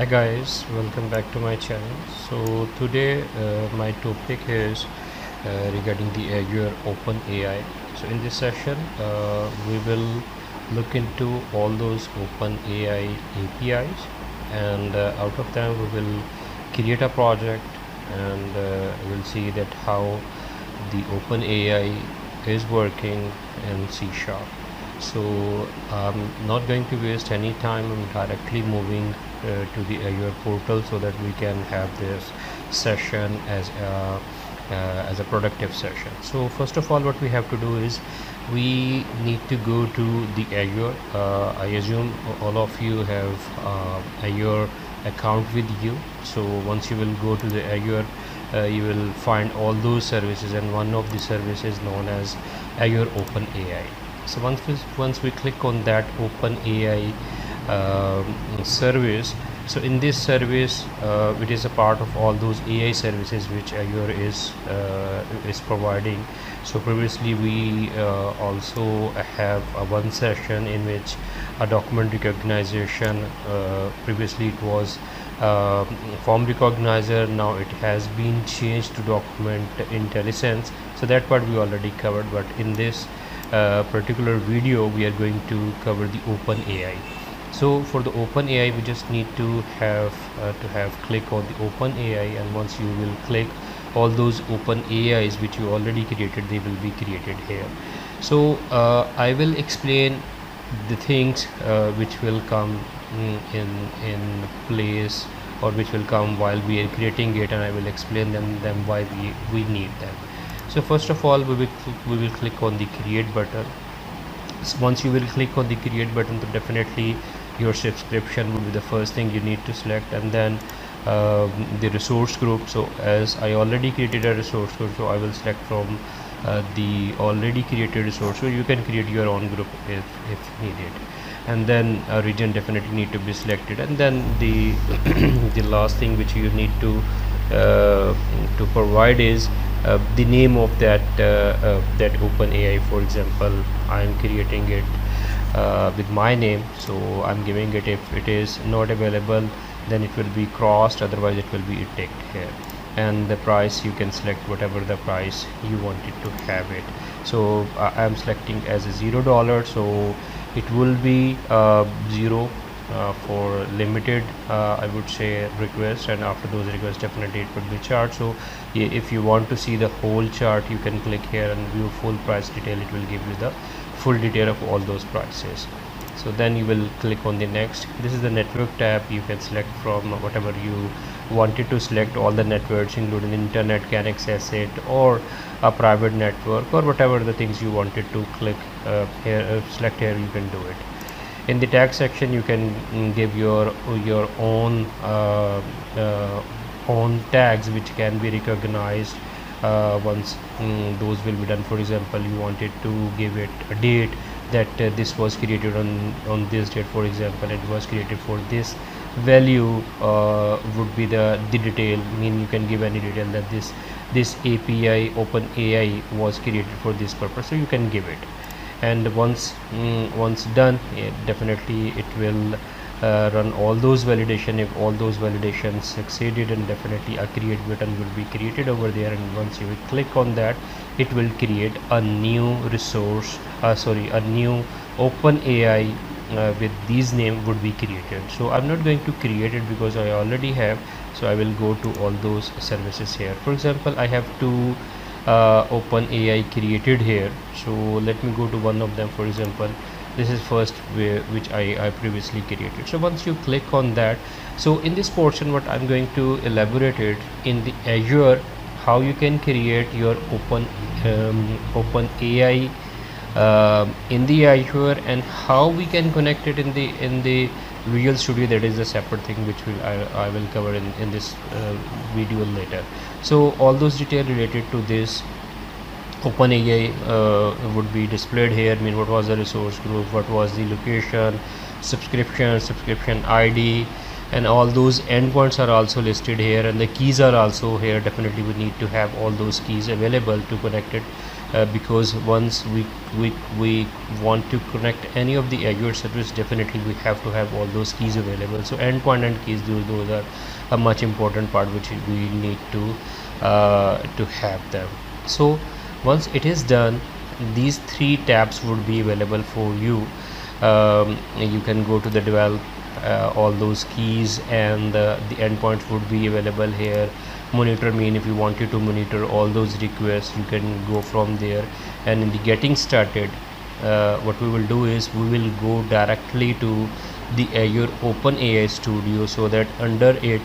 Hi guys, welcome back to my channel. So today my topic is regarding the Azure OpenAI. So in this session we will look into all those OpenAI APIs, and out of them we will create a project, and we'll see that how the OpenAI is working in C#. So I'm not going to waste any time. I'm directly moving to the Azure portal so that we can have this session as a productive session. So first of all, what we have to do is we need to go to the Azure. I assume all of you have Azure account with you. So once you will go to the Azure, you will find all those services, and one of the services known as Azure OpenAI. So once we click on that OpenAI service, so in this service it is a part of all those AI services which Azure is providing. So previously we also have one session in which a document recognition, previously it was form recognizer, now it has been changed to document intelligence. So that part we already covered, but in this particular video we are going to cover the OpenAI. So for the OpenAI we just need to have click on the OpenAI, and once you will click, all those OpenAIs which you already created, they will be created here. So I will explain the things which will come in place, or which will come while we are creating it, and I will explain them why we need them. So first of all, we will click on the create button. So once you will click on the create button, so definitely your subscription will be the first thing you need to select, and then the resource group. So as I already created a resource group, so I will select from the already created resource group. You can create your own group if needed, and then a region definitely need to be selected, and then the the last thing which you need to provide is the name of that OpenAI. For example, I am creating it with my name, so I'm giving it. If it is not available, then it will be crossed, otherwise it will be ticked here. And the price, you can select whatever the price you wanted to have it. So I am selecting as a $0, so it will be 0 for limited I would say request, and after those requests definitely it would be charged. So if you want to see the whole chart, you can click here and view full price detail. It will give you the full detail of all those prices. So then you will click on the next. This is the network tab. You can select from whatever you wanted to select. All the networks including internet can access it, or a private network, or whatever the things you wanted to click here, select here, you can do it. In the tag section, you can give your own own tags which can be recognized once those will be done. For example, you wanted to give it a date that this was created on this date. For example, it was created for this value, would be the detail. Mean you can give any detail that this API OpenAI was created for this purpose, so you can give it. And once done, definitely it will run all those validation. If all those validations succeeded, and definitely a create button will be created over there, and once you will click on that, it will create a new resource, a new OpenAI with these name would be created. So I'm not going to create it because I already have. So I will go to all those services here. For example, I have two OpenAI created here, so let me go to one of them. For example, this is first which I previously created. So once you click on that, so in this portion what I'm going to elaborate it in the Azure, how you can create your OpenAI in the Azure, and how we can connect it in the Visual Studio. That is a separate thing which I will cover in this video later. So all those details related to this OpenAI would be displayed here. I mean, what was the resource group, what was the location, subscription ID, and all those endpoints are also listed here, and the keys are also here. Definitely we need to have all those keys available to connect it because once we want to connect any of the Azure service, definitely we have to have all those keys available. So endpoint and keys, those are a much important part which we need to have them. So once it is done, these three tabs would be available for you. You can go to the develop, all those keys, and the endpoints would be available here. Monitor mean, if you wanted to monitor all those requests, you can go from there. And in the getting started, what we will do is we will go directly to the Azure OpenAI Studio, so that under it,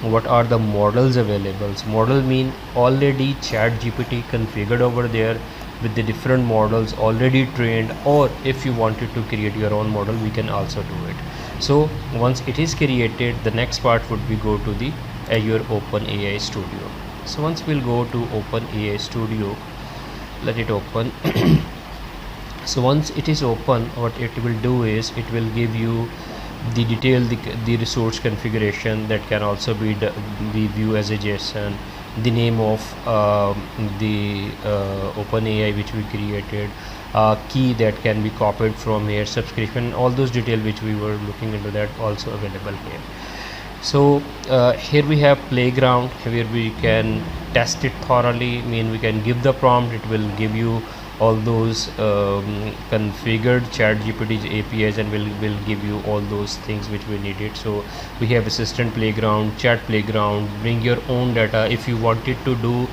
what are the models available. So model mean already ChatGPT configured over there with the different models already trained, or if you wanted to create your own model, we can also do it. So once it is created, the next part would be go to the Azure OpenAI Studio. So once we'll go to OpenAI Studio, let it open. So once it is open, what it will do is it will give you the detail, the resource configuration that can also be viewed as a JSON, the name of the OpenAI which we created, key that can be copied from here, subscription, all those details which we were looking into, that also available here. So here we have playground, where we can test it thoroughly. We can give the prompt, it will give you all those configured ChatGPT APIs, and will give you all those things which we needed. So we have assistant playground, chat playground, bring your own data. If you wanted to do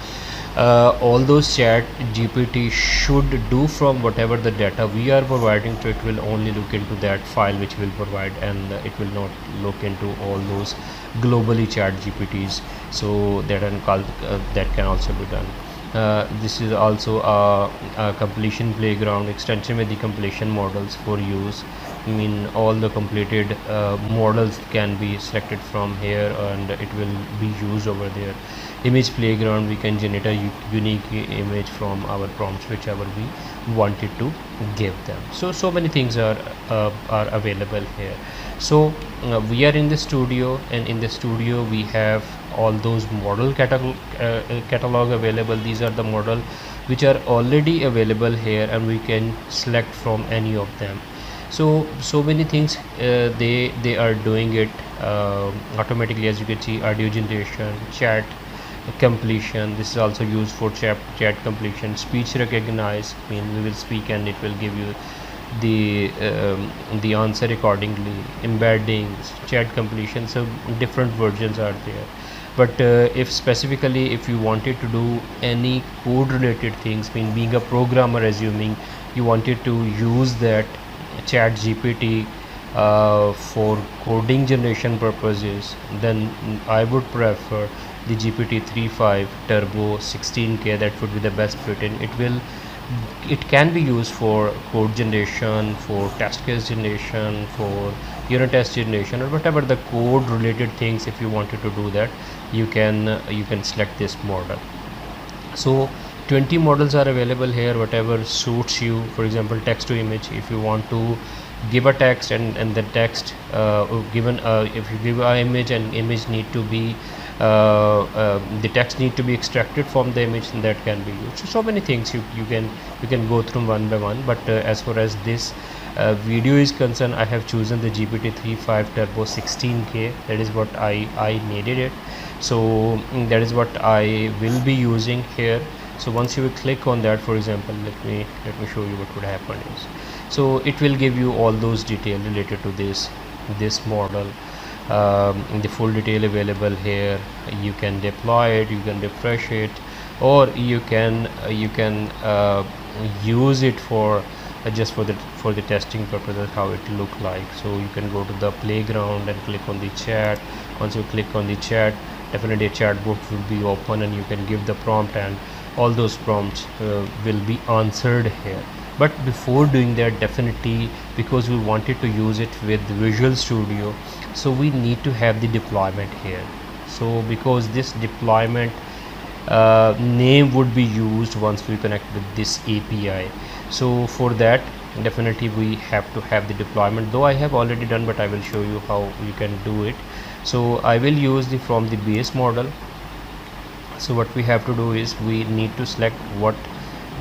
all those chat GPT should do from whatever the data we are providing to it, will only look into that file which will provide, and it will not look into all those globally chat GPTs. So that can also be done. This is also a completion playground extension with the completion models for use. All the completed models can be selected from here, and it will be used over there. Image playground, we can generate a unique image from our prompts, whichever we wanted to give them. So many things are available here. So we are in the studio, and in the studio we have all those model catalog available. These are the model which are already available here, and we can select from any of them. So many things they are doing it automatically. As you can see, audio generation, chat completion, this is also used for chat completion. Speech recognize, we will speak and it will give you the answer accordingly. Embeddings, chat completion, so different versions are there. But if specifically if you wanted to do any code related things, being a programmer, assuming you wanted to use that chat GPT for coding generation purposes, then I would prefer the GPT 3.5 Turbo 16K. That would be the best fit in. It can be used for code generation, for test case generation, for unit test generation, or whatever the code related things. If you wanted to do that, you can select this model. So 20 models are available here, whatever suits you. For example, text to image, if you want to give a text and the text given, if you give an image and image need to be the text need to be extracted from the image, and that can be used. So many things you can go through one by one. But as far as this video is concerned, I have chosen the GPT 3.5 Turbo 16K. That is what I needed it. So that is what I will be using here. So once you will click on that, for example, let me show you what would happen is, so it will give you all those details related to this model. The full detail available here. You can deploy it, you can refresh it, or you can use it for just for the testing purposes, how it look like. So you can go to the playground and click on the chat. Once you click on the chat, definitely a chatbot will be open, and you can give the prompt, and all those prompts will be answered here. But before doing that, definitely, because we wanted to use it with Visual Studio, so we need to have the deployment here. So because this deployment name would be used once we connect with this API, so for that definitely we have to have the deployment, though I have already done, but I will show you how you can do it. So I will use from the base model. So what we have to do is we need to select what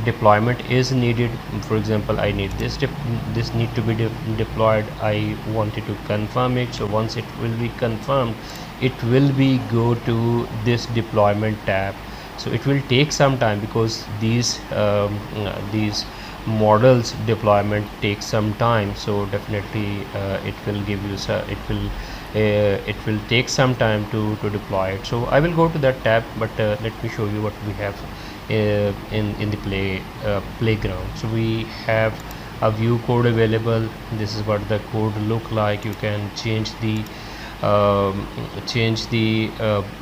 deployment is needed. For example, I need this need to be deployed. I wanted to confirm it. So once it will be confirmed, it will be go to this deployment tab. So it will take some time because these models deployment takes some time. So definitely it will give you it will take some time to deploy it. So I will go to that tab, but let me show you what we have in the playground. So we have a view code available. This is what the code look like. You can change the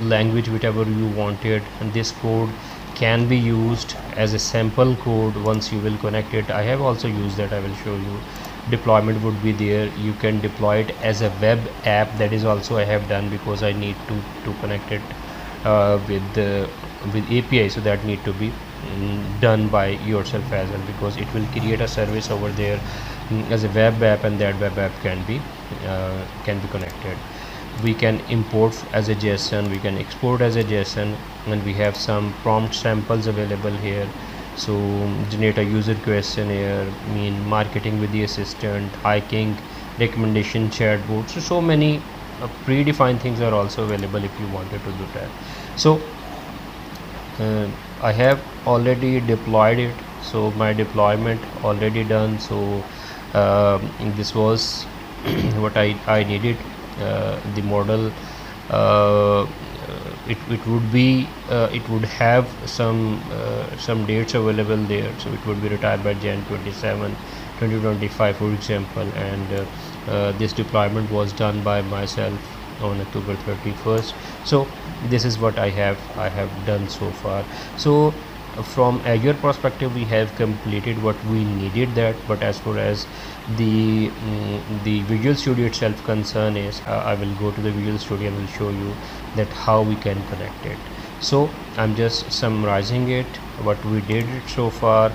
language whichever you wanted, and this code can be used as a sample code once you will connect it. I have also used that. I will show you. Deployment would be there. You can deploy it as a web app. That is also I have done because I need to connect it with API. So that need to be done by yourself as well, because it will create a service over there as a web app, and that web app can be connected. We can import as a JSON, we can export as a JSON, and we have some prompt samples available here. So generate a user questionnaire, marketing with the assistant, hiking, recommendation, chatbot. So many predefined things are also available if you wanted to do that. So I have already deployed it. So my deployment already done. So this was what I needed. The model it would have some dates available there. So it would be retired by Jan 27 2025, for example, and this deployment was done by myself on October 31st. So this is what I have done so far. So from Azure perspective, we have completed what we needed that. But as far as the Visual Studio itself concern is, I will go to the Visual Studio and will show you that how we can connect it. So I'm just summarizing it what we did so far.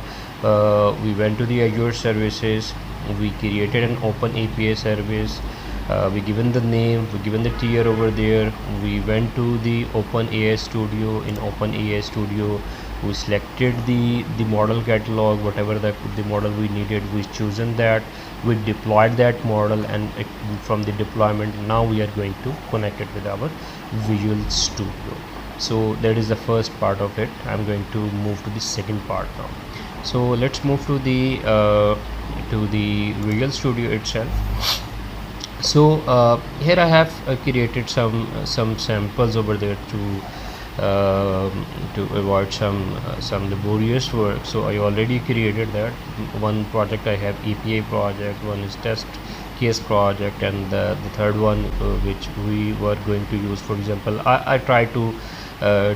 We went to the Azure services, we created an OpenAI service, we given the name, we given the tier over there. We went to the OpenAI Studio. In OpenAI Studio, we selected the model catalog, whatever the model we needed, we chosen that, we deployed that model, and from the deployment now we are going to connect it with our Visual Studio. So that is the first part of it. I'm going to move to the second part now. So let's move to the Visual Studio itself. So here I have created some samples over there to avoid some laborious work. So I already created that. One project I have API project, one is test case project, and the third one which we were going to use. For example, I try to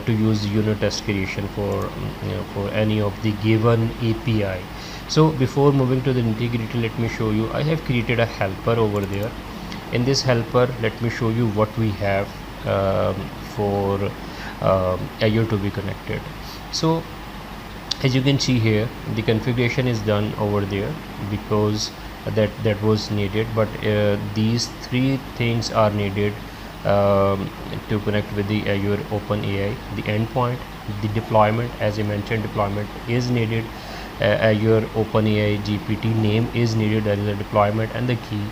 use unit test creation for any of the given API. So before moving to the nitty-gritty, let me show you. I have created a helper over there. In this helper, let me show you what we have for Azure to be connected. So as you can see here, the configuration is done over there because that was needed. But these three things are needed to connect with the Azure OpenAI: the endpoint, the deployment. As I mentioned, deployment is needed. Azure OpenAI GPT name is needed. That is a deployment, and the key.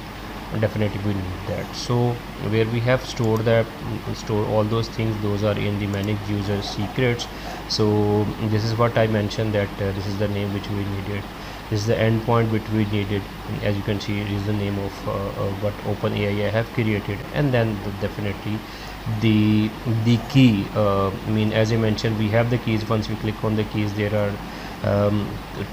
Definitely we need that. So where we have stored all those things, those are in the manage user secrets. So this is what I mentioned, that this is the name which we needed, this is the endpoint which we needed. As you can see, it is the name of what OpenAI I have created, and then definitely the key. As I mentioned, we have the keys. Once we click on the keys, there are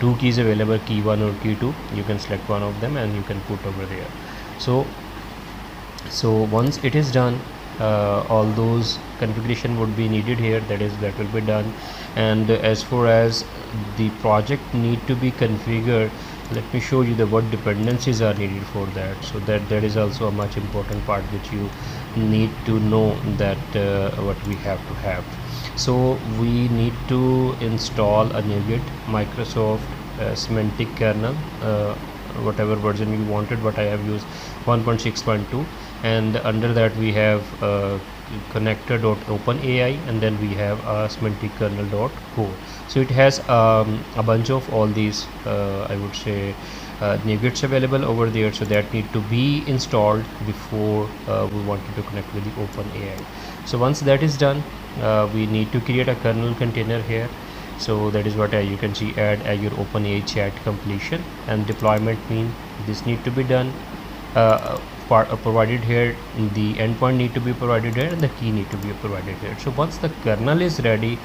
two keys available, key 1 or key 2. You can select one of them and you can put over there. So once it is done, all those configuration would be needed here. That will be done. And as far as the project need to be configured, let me show you what dependencies are needed for that. So that is also a much important part which you need to know, that what we have to have. So we need to install a NuGet Microsoft semantic kernel, whatever version you wanted, but I have used 1.6.2, and under that we have connector.openai, and then we have semantic kernel.core. So it has a bunch of all these I would say nuggets available over there, so that need to be installed before we wanted to connect with the OpenAI. So once that is done, we need to create a kernel container here. So that is what you can see, add Azure OpenAI chat completion and deployment mean this need to be done, provided here. The endpoint need to be provided here and the key need to be provided here. So once the kernel is ready,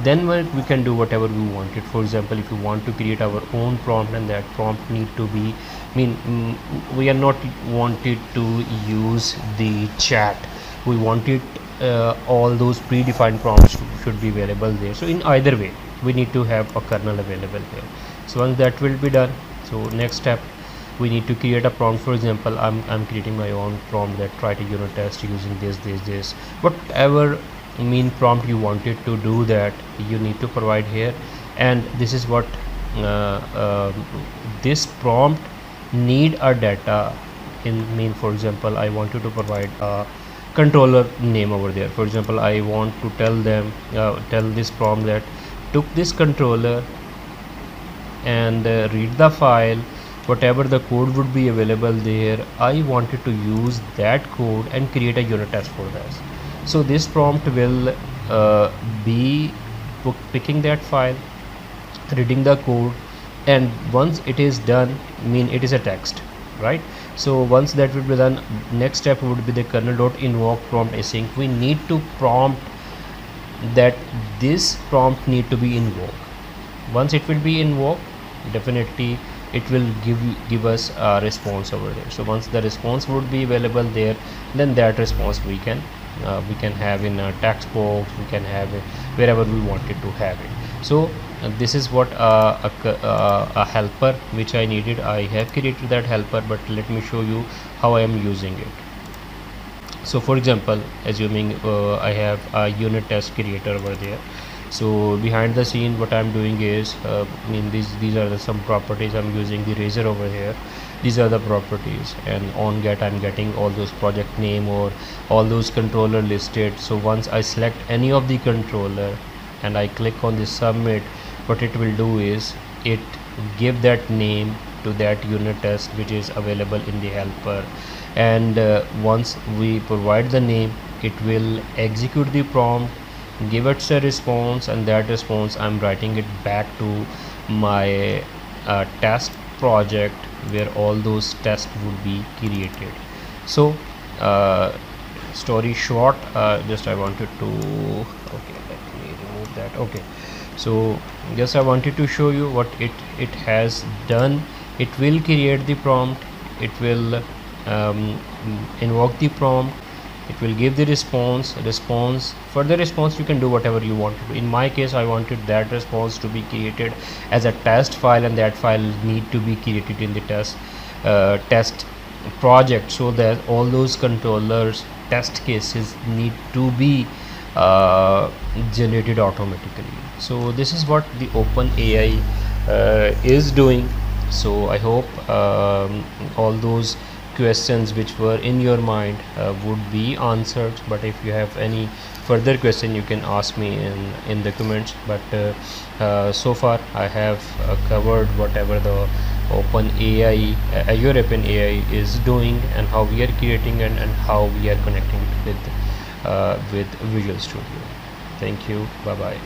then we can do whatever we wanted. For example, if you want to create our own prompt, and that prompt need to be we are not wanted to use the chat, we wanted all those predefined prompts should be available there. So in either way we need to have a kernel available here. So once that will be done, so next step, we need to create a prompt. For example, I'm creating my own prompt that try to unit test using this whatever prompt you wanted to do, that you need to provide here. And this is what this prompt need a data in for example, I wanted to provide a controller name over there. For example, I want to tell this prompt that took this controller and read the file, whatever the code would be available there, I wanted to use that code and create a unit test for this. So this prompt will be picking that file, reading the code, and once it is done, it is a text, right? So once that will be done, next step would be the kernel.invoke prompt async. We need to prompt that this prompt need to be invoked. Once it will be invoked, definitely it will give us a response over there. So once the response would be available there, then that response we can have in a text box, we can have it wherever we wanted to have it. So this is what a helper which I needed. I have created that helper, but let me show you how I am using it. So for example, assuming I have a unit test creator over there. So behind the scene what I'm doing is these are some properties. I'm using the razor over here. These are the properties, and on get I'm getting all those project name or all those controller listed. So once I select any of the controller and I click on the submit, what it will do is it give that name to that unit test which is available in the helper. And once we provide the name, it will execute the prompt, give us a response, and that response I'm writing it back to my test project where all those tests would be created. So story short, just I wanted to let me remove that. So just I wanted to show you what it has done. It will create the prompt, it will invoke the prompt, it will give the response. For the response you can do whatever you want to do. In my case, I wanted that response to be created as a test file, and that file need to be created in the test project, so that all those controllers test cases need to be generated automatically. So this is what the OpenAI is doing. So I hope all those questions which were in your mind would be answered. But if you have any further question, you can ask me in the comments. But so far I have covered whatever the OpenAI Azure OpenAI is doing, and how we are creating and how we are connecting with Visual Studio. Thank you. Bye bye.